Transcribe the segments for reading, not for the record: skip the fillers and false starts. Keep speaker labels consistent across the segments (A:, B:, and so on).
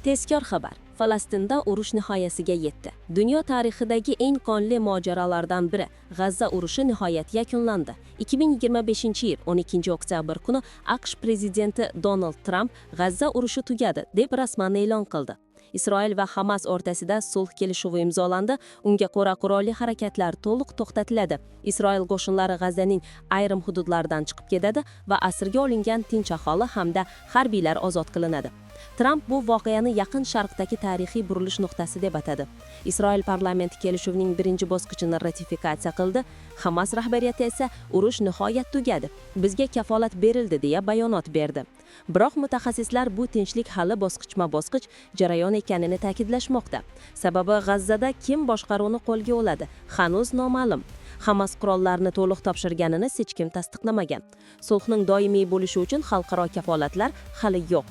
A: Tezkor xabar. Falastinda urush nihoyasiga yetdi. Dunyo tarixidagi eng qonli mojarolardan biri G'azza urushi nihoyat yakunlandi. 2025-yil 12-oktyabr kuni AQSh prezidenti Donald Tramp G'azza urushi tugadi deb rasman e'lon qildi. Isroil va Hamas o'rtasida sulh kelishuvi imzolandi. Unga ko'ra qurolli harakatlar to'liq to'xtatiladi. Isroil qo'shinlari G'azzaning ayrim hududlaridan chiqib ketadi va asirga olingan tinch aholi hamda harbiylar ozod qilinadi. Tramp bu voqeani Yaqin Sharqdagi tarixiy burilish nuqtasi deb atadi. Isroil parlamenti kelishuvining birinchi bosqichini ratifikatsiya qildi. Hamas rahbariyati esa urush nihoyat tugadi, bizga kafolat berildi deya bayonot berdi. Biroq mutaxassislar bu tinchlik hali bosqichma-bosqich jarayon ekanini ta'kidlashmoqda. Sababi G'azzada kim boshqaruvni qo'lga oladi, hanuz noma'lum. Hamas qurollarni to'liq topshirganini hech kim tasdiqlamagan. Sulhning doimiy bo'lishi uchun xalqaro kafolatlar hali yo'q.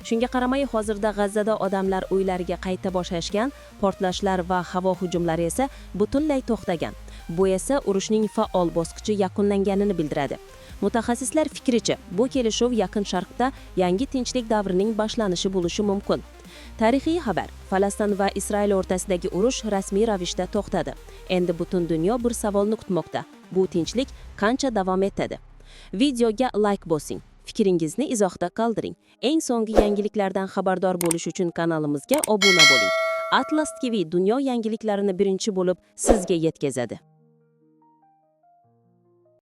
A: Shunga qaramay, hozirda G'azzada odamlar uylariga qayta boshlashgan, portlashlar va havo hujumlari esa butunlay to'xtagan. Bu esa urushning faol bosqichi yakunlanganini bildiradi. Mutaxassislar fikricha, bu kelishuv Yaqin Sharqda yangi tinchlik davrining boshlanishi bo'lishi mumkin. Tarixiy xabar. Falastin va Isroil o'rtasidagi urush rasmiy ravishda to'xtadi. Endi butun dunyo bir savolni kutmoqda. Bu tinchlik qancha davom etadi? Videoga like bosing. Fikringizni izohda qoldiring. Eng so'nggi yangiliklardan xabardor bo'lish uchun kanalimizga obuna bo'ling. Atlas TV dunyo yangiliklarini birinchi bo'lib sizga yetkazadi.